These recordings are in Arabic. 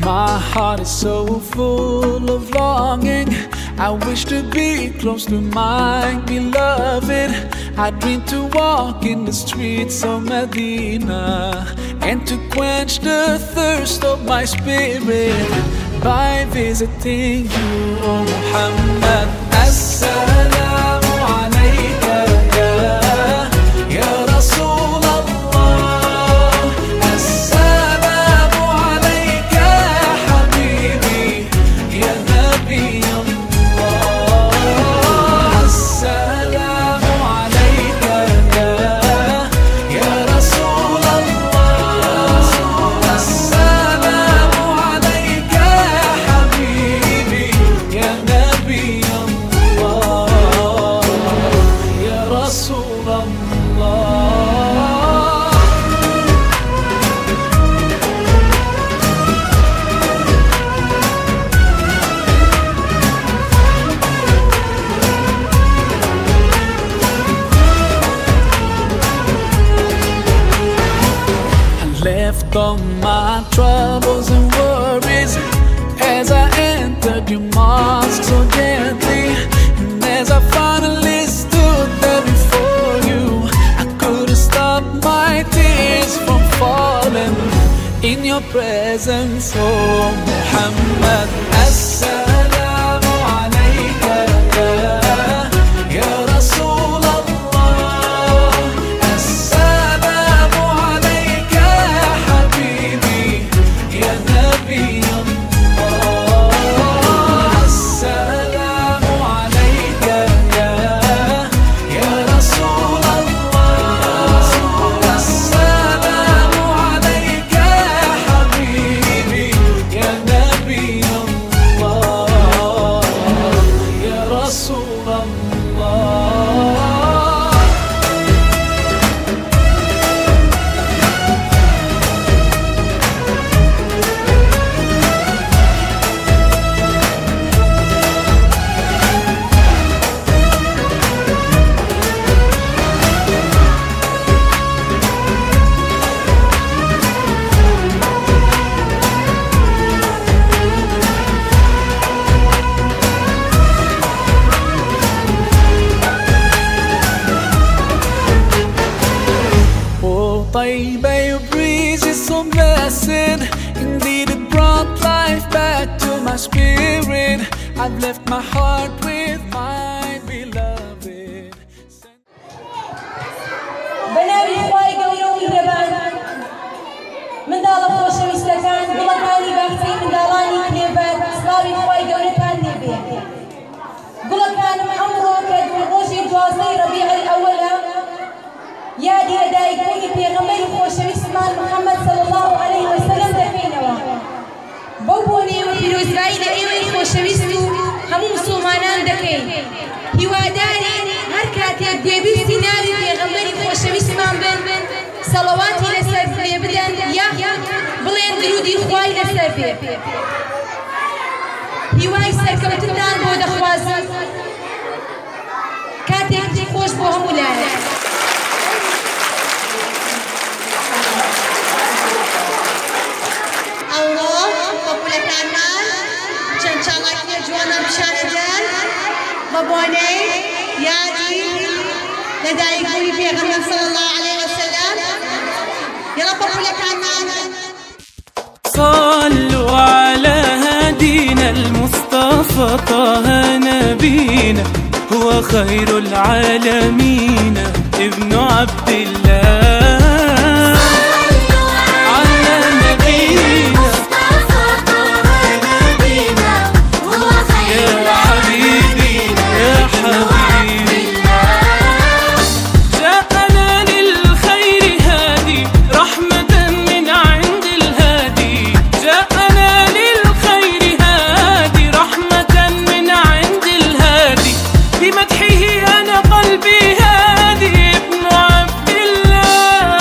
My heart is so full of longing. I wish to be close to my beloved. I dream to walk in the streets of Medina and to quench the thirst of my spirit by visiting you, O Muhammad. Assalamu alayka ya Rasul Allah. Assalamu alayka ya Habibi ya Nabi Allah. Assalamu alayka ya Rasul Allah. Assalamu alayka ya Habibi ya Nabi Allah ya Rasul Allah. Left all my troubles and worries as I entered your mosque so gently. And as I finally stood there before you, I couldn't stop my tears from falling in your presence, oh Muhammad. Assalamu alayka ya Rasul Allah. Assalamu alayka ya Habibi ya Nabi Allah. Assalamu alayka ya Rasul Allah. Assalamu alayka ya Habibi ya Nabi Allah ya Rasul Allah. Oh, Taiba, your breeze is so blessed. Indeed, it brought life back to my spirit. I've left my heart with my beloved. بناوی خوای گەورە و میهرەبان منداڵە خۆشەویستەکان گوڵەکانی باخچەی منداڵانی کلێبەر سڵاوی خوای گەورەتان لێبێ. گوڵەکانم ئەمڕۆ کە ڕۆژی 12 ڕەبیع الأەوەلە یادی لەدایکبوونی پێغەمبەری خۆشەویستمان محەممەد صلی الله عليه وسلم دەکەینەوە. بەو بۆنەیەوە پیرۆزبایی لە ئێوەی خۆشەویست و هەموو موسڵمانان دەکەین. هیوادارین هەر کاتێک گوێبیستی ناوی پێغەمبەری خۆشەویستمان بن سەڵەواتی لەسەر لێ بدەن یا بڵێن درودی خوای لەسەر بێ. هیوای سەرکەوتنتان بۆ دەخوازم کاتێکی خۆش بۆ هەموو لایەن. الله بەپولەکانمان چەند چاڵاکی جوانان پیشانەدەن بە بۆنەی یادی لەدایکبوونی پێغەمبەر صلی الله عليه وسلم. يلا بەپولەکانمان صلوا على هدينا المصطفى طه نبينا هو خير العالمين ابن عبد الله. بمدحه أنا قلبي هادي ابن عبد الله.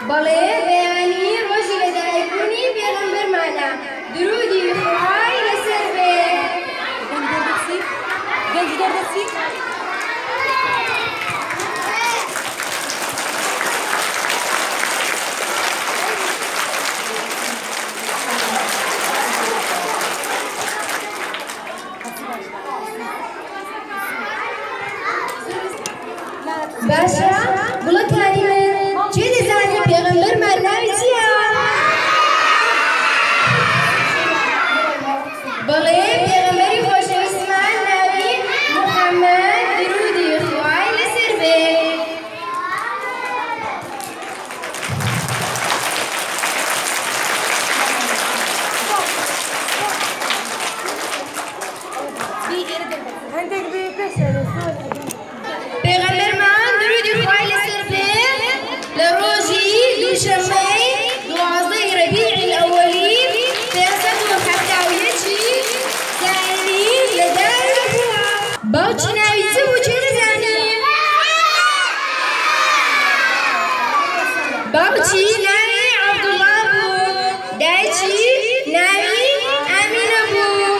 بەڵێ بەیانی ڕۆژی لەدایکبوونی پێغەمبەرمانە درودی خوای لەسەر بێ. باشە گوڵەکانی من چێ دەزانێت پێغەمبەرمان ناوی چییە؟ بەڵێ پێغەمبەری خۆشەویستمان ناوی محەممەد درودی خوای لەسەر بێ. پێغەمبەرمان درودی خوای لەسەر بێ لە ڕۆژی دووشەممەی 12 ڕەبیعی ئەوەلی 571 زاینی لەدایک بووە. باوکی ناوی چ بوو چێ دەزانێت؟ باوکی ناوی عەبدوڵڵا بوو، دایکی ناوی ئامینە بوو.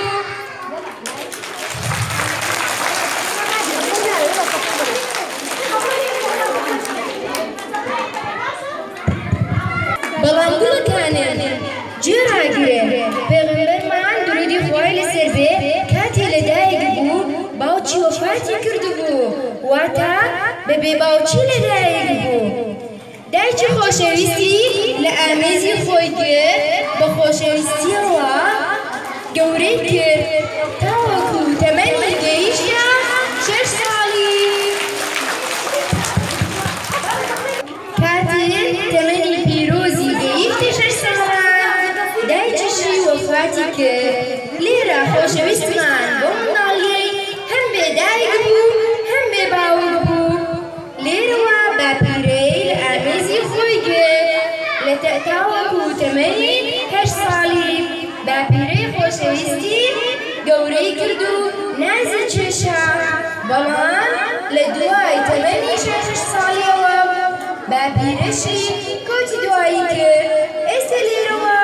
بەڵام گوڵەکانێن گوێڕاگرێ پێغەمبەرمان درودی خوای لەسەر بێ کاتێ لەدایک بوو باوکی وەفاتی کردبوو، واتە بەبێ باوکی لەدایک بوو. دایکی خۆشەویستی لە ئامێزی خۆی کرد، بە خۆشەویستیەوە گەورەی کرد تاوەکو تەمەنی گەیشتە 6 ساڵی. کاتێ تەمەنی پیرۆزی گەیشتی 6 ساڵان دایکیشی وەفاتی کرد. لێرە خۆشەویستمان بۆ منداڵیەی هەم بێدایک بوو هەم بێ باوک بوو. لێرەوە باپیرەی لە ئامێزی خۆی کرد لە تاوەکو تەمەنی 8 ساڵی. باپیرەی خۆشەویستی گەورەی کرد و نازی کێشا، بەڵام لە دوای تەمەنی 6 ساڵیەوە باپیرەشی کۆچی دوایی کرد. ئێستا لێرەوە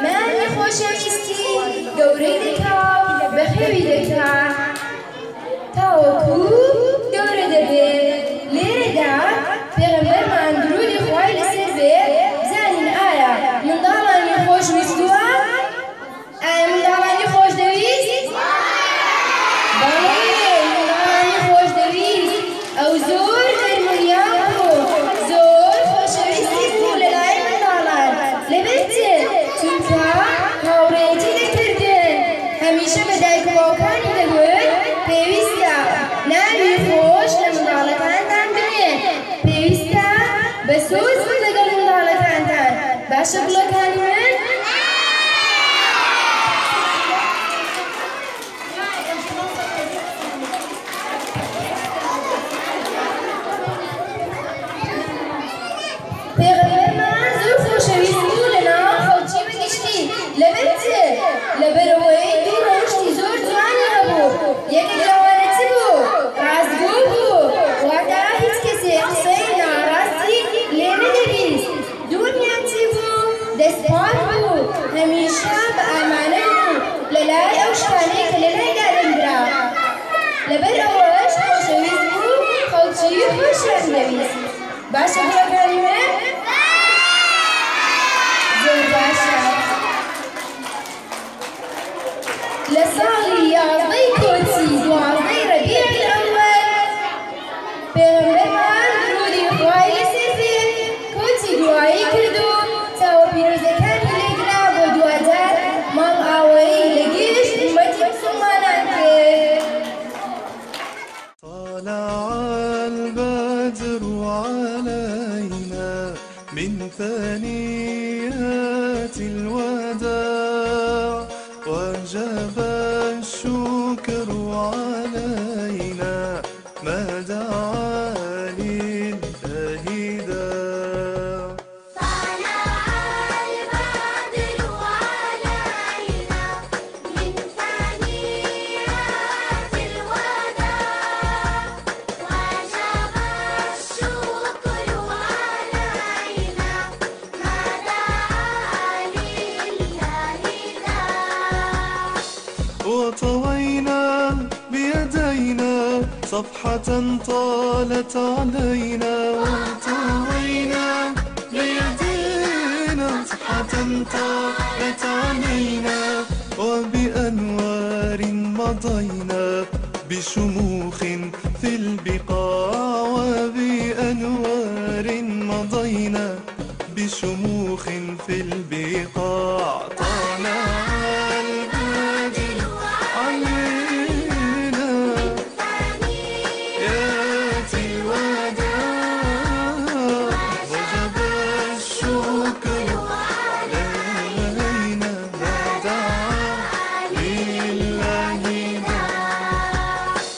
مانی خۆشەویستی گەورەی دەکا بەخێوی دەکا تاوەکو گەورە دەبێت. لێرەدا پێغەمبەرمان درودی خوای لەسەر بێ بزانین ئایا منداڵانی خۆش ویستووە؟ ئایا منداڵانی خۆش دەویست؟ بەڵێ منداڵانی خۆش دەویست. ئەو زۆر دەرمەریان بوو، زۆر خۆشەویستی بوو لەلای منداڵان. لەبەر چێ؟ چونکە هاوڕێیەتی دەکردن. هەمیشە بە دایک و باوکانی دەگوت پێویستە ناوی خۆش لە منداڵەکانتان بنێن، پێویستە بە سۆز بن لەگەڵ منداڵەکانتان. باشە گوڵەکانی من؟ پێغەمبەرمان زۆر خۆشەویست بوو لەناو خەڵکی بەگشتی. لەبەر چێ؟ لەبەرەوەی دوو ڕۆژتی زۆر جوانی هەبوو. یەکێک لەوانە چ بوو؟ ڕاستگۆ بوو، واتە هیچ کەسێ قسەی ناڕاستی لێ نەدەبیست. دووەمیان چی بوو؟ دەستپاک بوو، هەمیشە بە ئامانە بوو لەلای ئەو شتانەی کە لەلایدا دەنرا. لەبەر ئەوەش خۆشەویست بوو، خەڵکی خۆشیان دەویست. باشە گوڵەکانی من؟ زۆر باشە. لە ساڵی 11 کۆچی 12 ڕەبیعی ئەوەل پێغەمبەرمان درودی خوای لەسەر بێ کۆچی دوایی کرد و چاوە پیرۆزەکانی لێگرا بۆ دووادار ماڵ ئاوایی لە گشت ئومەتی موسڵمانان کرد. طلع البدر علينا من ثنيات الوداع وجب الشكر علينا ما دعا لله داع. طلع البدر علينا من وطوينا بيدينا صفحة طالت علينا وطوينا بيدينا صفحة طالت علينا وبأنوار مضينا بشموخ في البقاع وبأنوار مضينا بشموخ في البقاع طلع البدر علينا ياتي الوداع وجب الشكر علينا دعا لله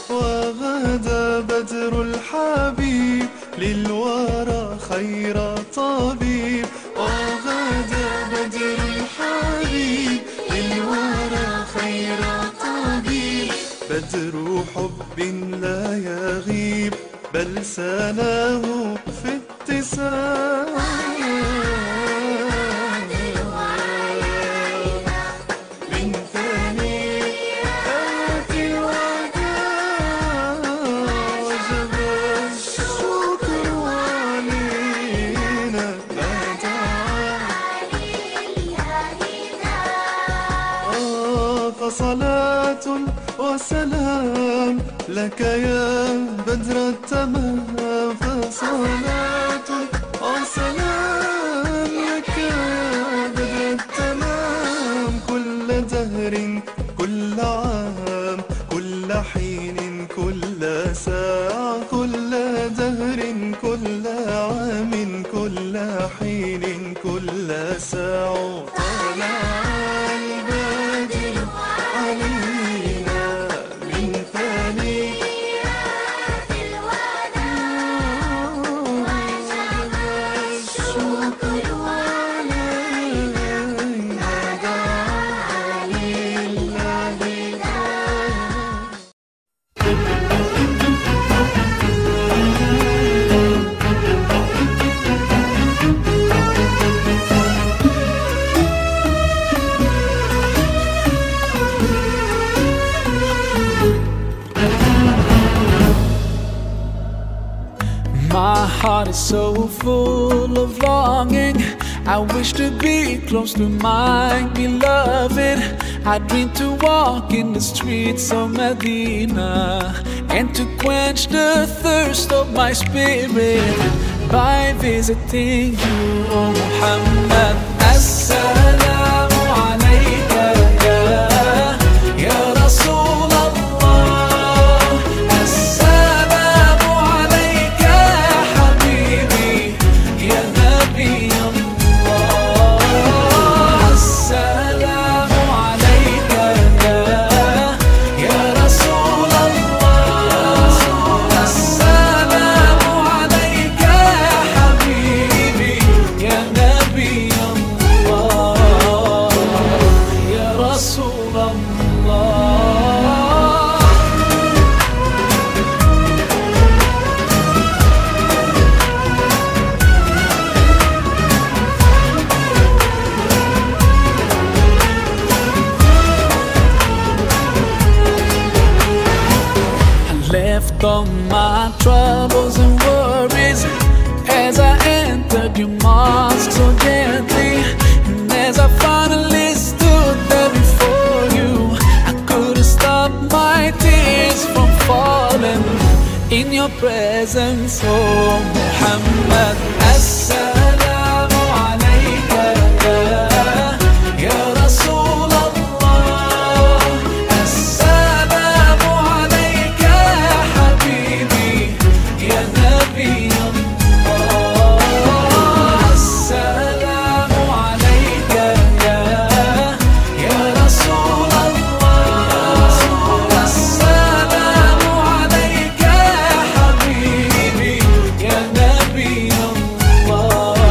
وغدا بدر الحبيب للورى خير طبيب وغدا بدر الحبيب للورى خير طبيب بدر حب لا يغيب بل سناه في اتسام من ثنيات الوداع وجب الشكر علينا فصلاة وسلام لك يا بدر التمام فصلاة وسلام لك يا بدر التمام كل دهر كل عام كل حين كل ساعة كل دهر كل عام كل حين كل ساعة طلع البدر علينا من ثنيات الوداع وجب الشكر علينا دعا لله My heart is so full of longing. I wish to be close to my beloved. I dream to walk in the streets of Medina and to quench the thirst of my spirit by visiting you, O Muhammad. Assalamu alayka ya Rasul Allah. Assalamu alayka ya Habibi ya Nabi Allah. Assalamu alayka ya Rasul Allah. Assalamu alayka ya Habibi ya Nabi Allah ya Rasul Allah. Left all my troubles and worries as I entered your mosque so gently. And as I finally stood there before you, I couldn't stop my tears from falling in your presence, oh Muhammad. Assalamu alayka ya Rasul Allah. Assalamu alayka ya Habibi ya Nabi Allah. Assalamu alayka ya Rasul Allah. Assalamu alayka ya Habibi ya Nabi Allah.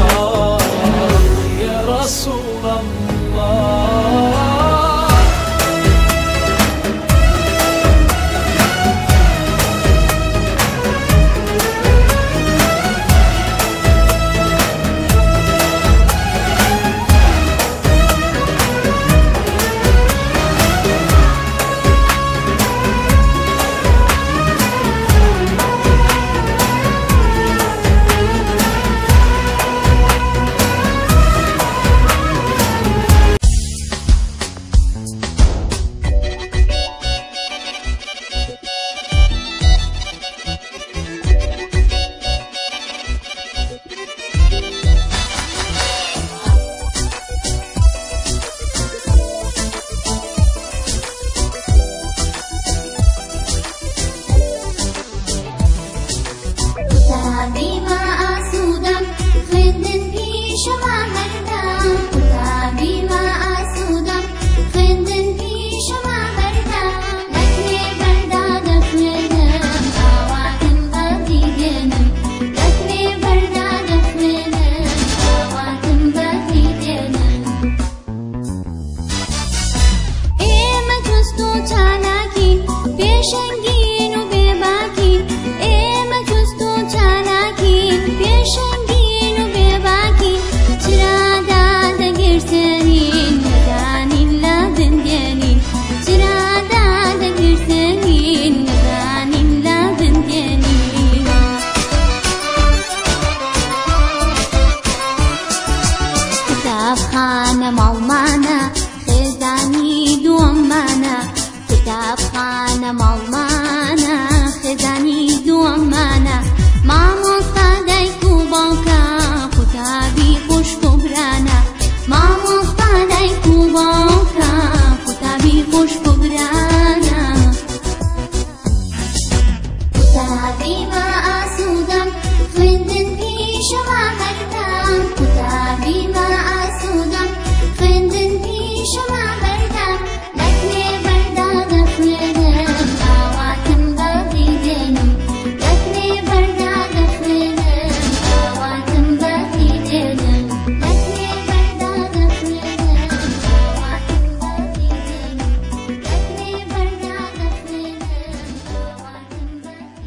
پێشەنگین و بێباکین ئێمە جوست و چالاکین پێشەنگین و بێباکین چرادا دەگرتێنین نەدانین لە بندێنین چرادا دەگرتێنین نەدانین لە بندێنین کتابخانە ماڵمانە خێزانی دووەممانە کتابخانە ماڵمانە خێزانی دووەممانە مامۆستا دایک و باوکە قوتابی خوشک و برانە مامۆستا دایک و باوکە قوتابی خوشک و برانە قوتابی بە ئاسوودەم خوێندن پیشەما بەردەم قوتابی بە ئاسوودەم خوێندن پیشەما بەردەم لەکرێ بەردا دەخوێنم ئاواتم بەغی دێنم لەکرێ بەردا دەخوێنم ئاواتم بەغی دێنم لەکرێ بەردا دەخوێنم ئاواتم بەغی دێنم لەکرێ بەردا دەخوێنم ئاواتم بەغی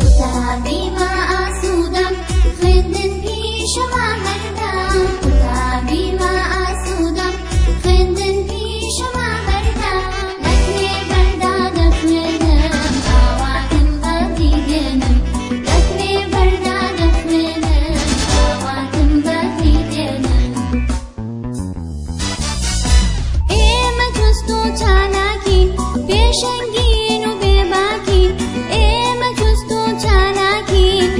قوتابی بە ئاسوودەم خوێندن پیشەما بەردەم قوتابی بە ئاسوودەم خوێندن پیشەما بەردەم لەکرێ بەردا دەخوێنم ئاواتم بەغی دێنم لەکرێ بەردا دەخوێنم ئاواتم بەغی دێنم ئێمە جوست و چالاکین پێشەنگین و بێباکین ئێمە جوست و چالاکین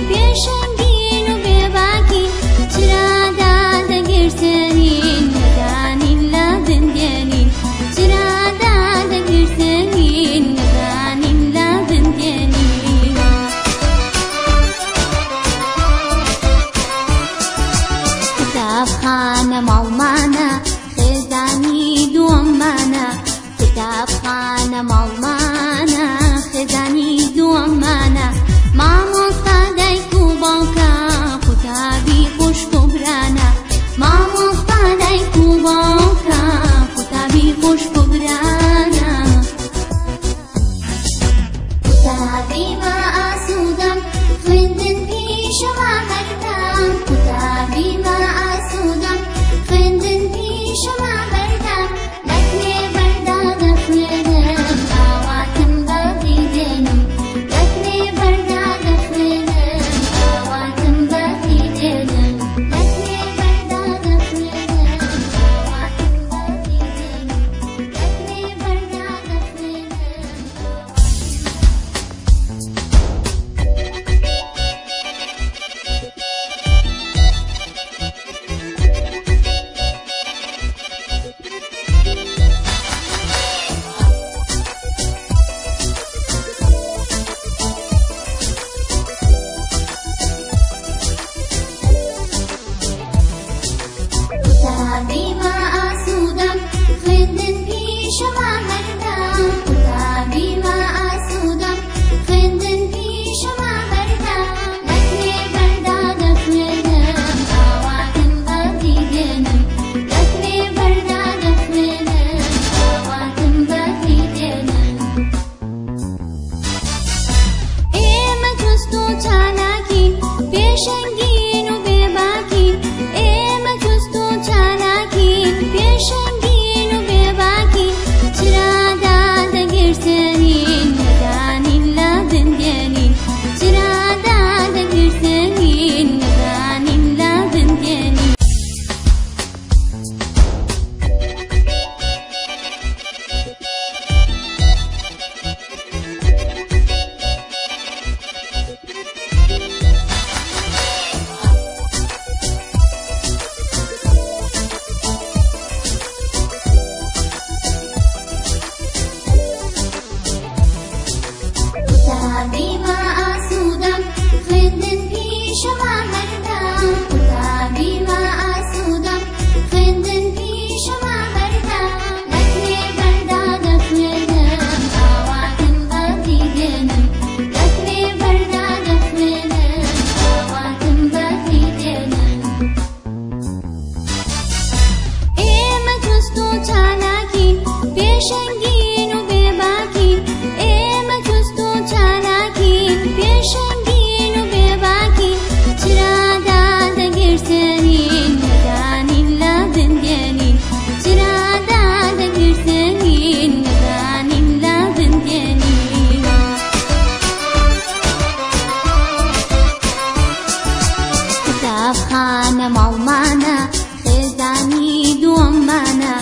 خانە ماڵمانە خێزانی دووەممانە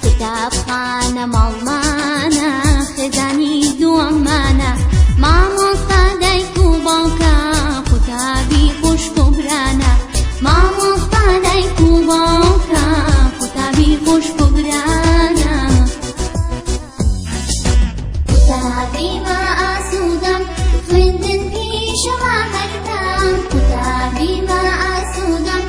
کتاب خانە ماڵمانە خێزانی دووەممانە مامۆستا دایک و باوکە قوتابی خوشک و برانە مامۆستا دایک و باوکە قوتابی خوشک و برانە قوتابی ما ئاسوودەم خوێندن پیشەوە هەردەم قوتابی ما ئاسوودەم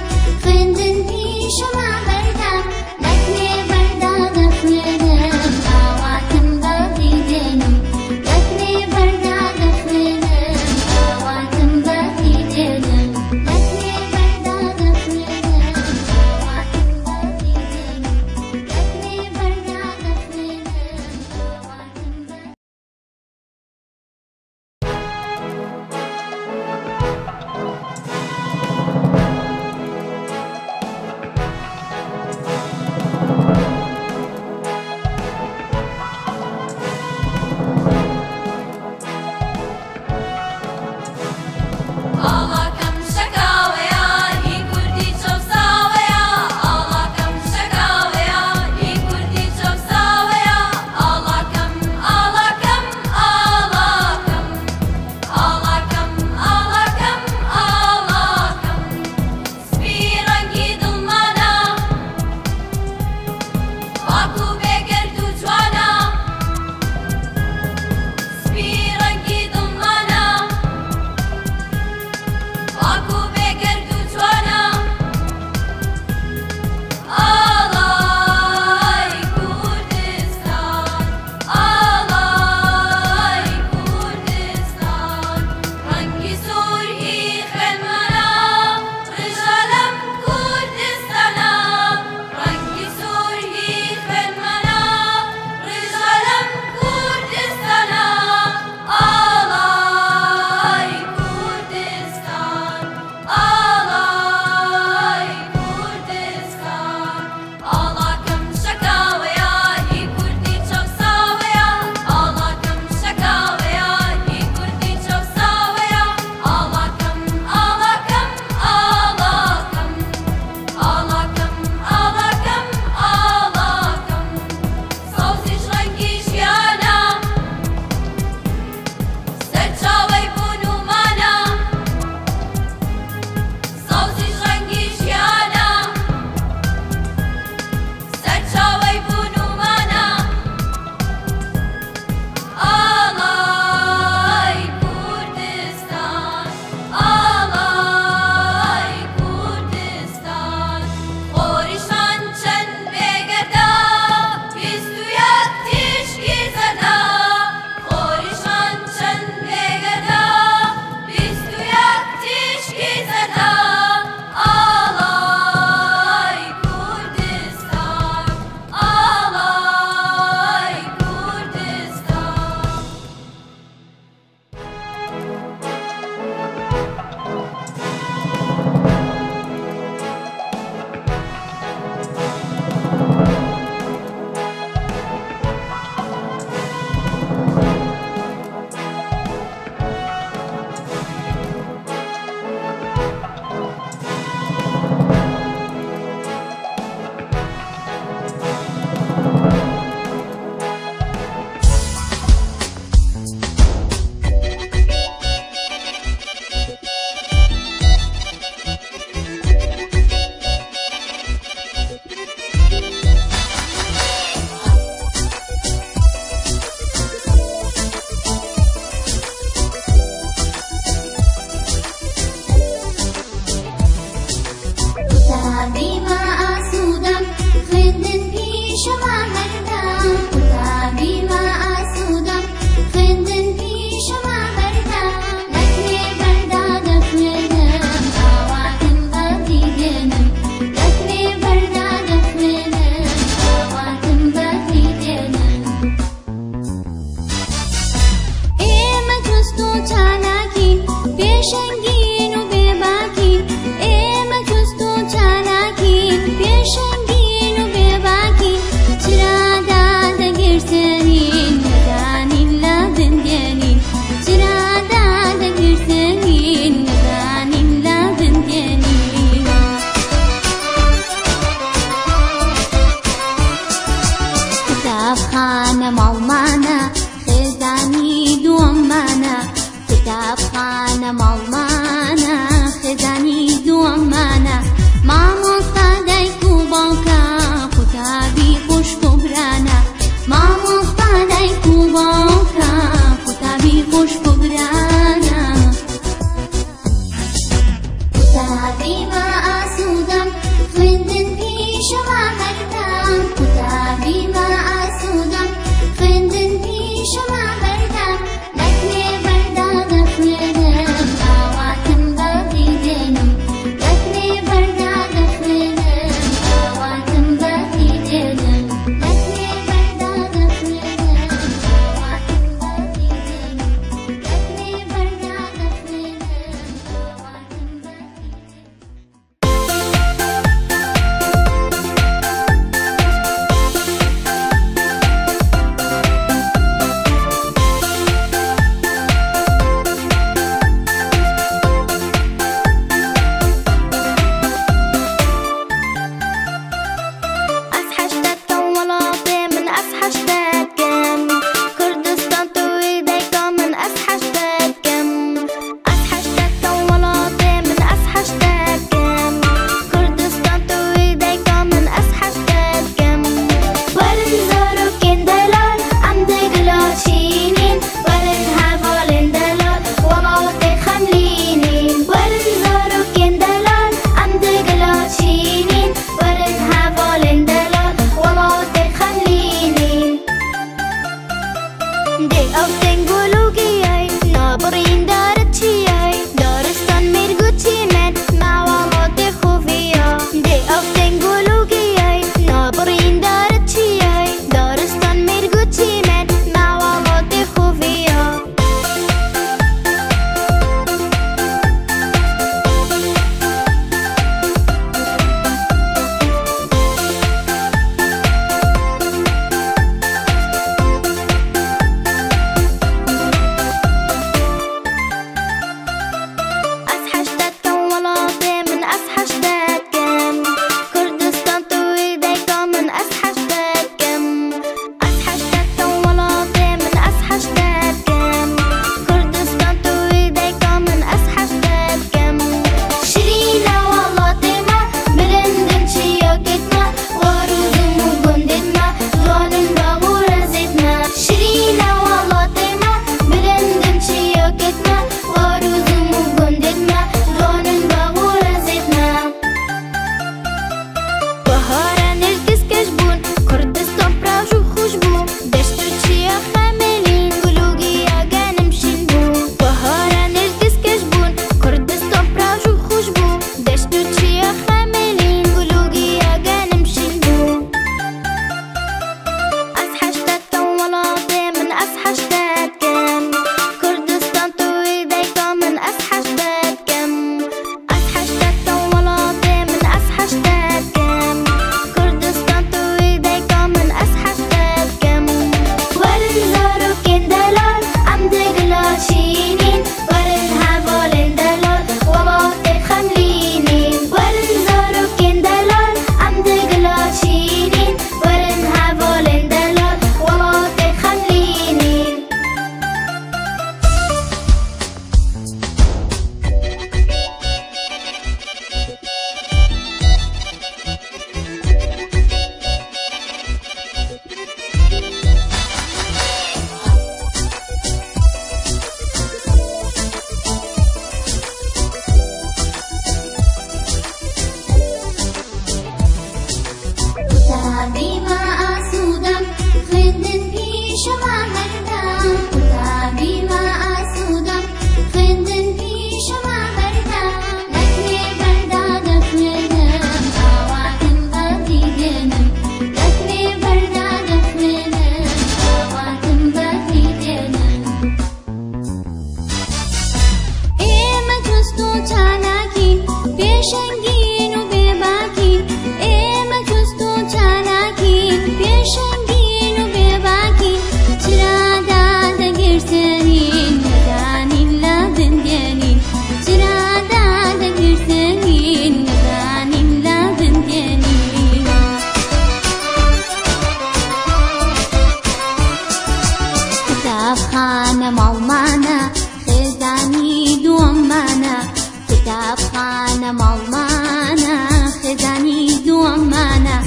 كتابخانة ألمانة خزاني دوامانة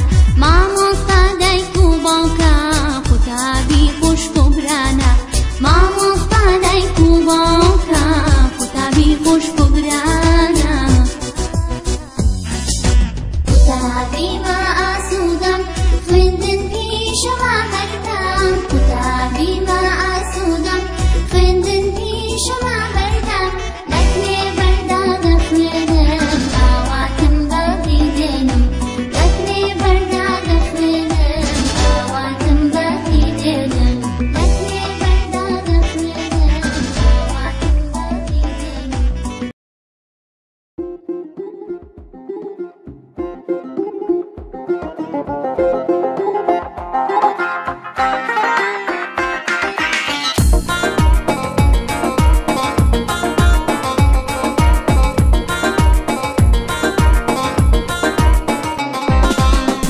مامۆستا دایک و باوکە قوتابی خوش بۆبرانە مامۆستا دایک و باوکە قوتابی خوش بۆبرانە قوتابیمە ئاسوودەم خوێندن پیشەما هەردەم قوتابیمە ئاسوودەم خوێندن پیشەما هەردەم لەکرێ بەردا دەخوێنم ئاواتم بەڵی دێنم لەکرێ بەردا دەخوێنم ئاواتم بەڵی دێنم لەکرێ بەردا دەخوێنم ئاواتم بەڵی دێنم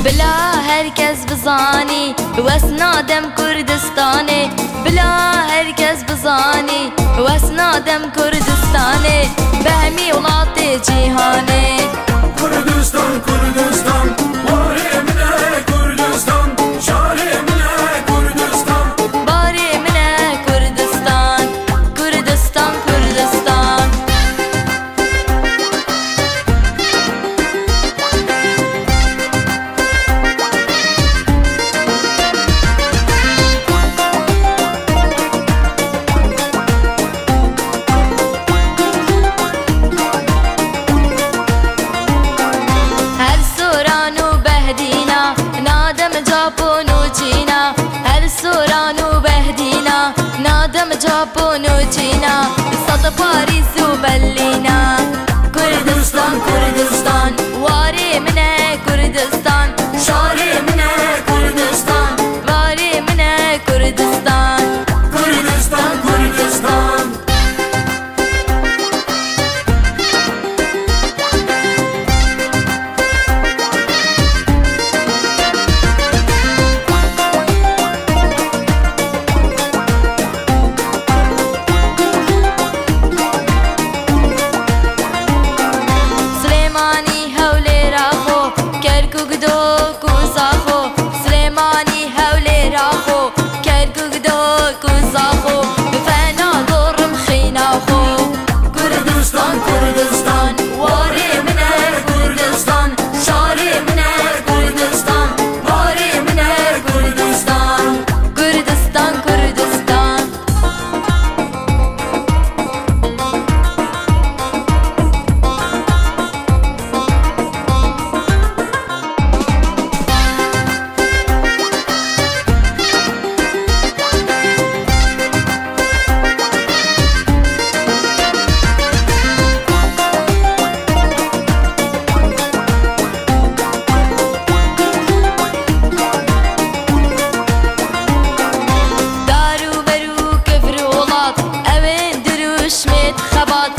بلا هرکس بزانی واسنادم کردستانه بلا هرکس بزانی واسنادم کردستانه به همی ولات جیهانه کردستان کردستان واره منه کردستان شاره منه کردستان باره منه کردستان کردستان کردستان هر سوران و بهدینا نادم جاپون و چینا هر سوران و بهدینا نادم جاپون و چینا صد پاریس و برلینا کردستان کردستان واره منه کردستان شاره منه کردستان واره منه کردستان کردستان کردستان سلیمانی هولی راخو کرکوک دو کوزاخو سلیمانی هولی راخو کرکوک دو کوزاخو بفنا دورم خیناخو کردستان کردستان واره منه کردستان شاره منه کردستان واره منه کردستان کردستان کردستان دارو برو کفر ولات اوین دروش مت خبات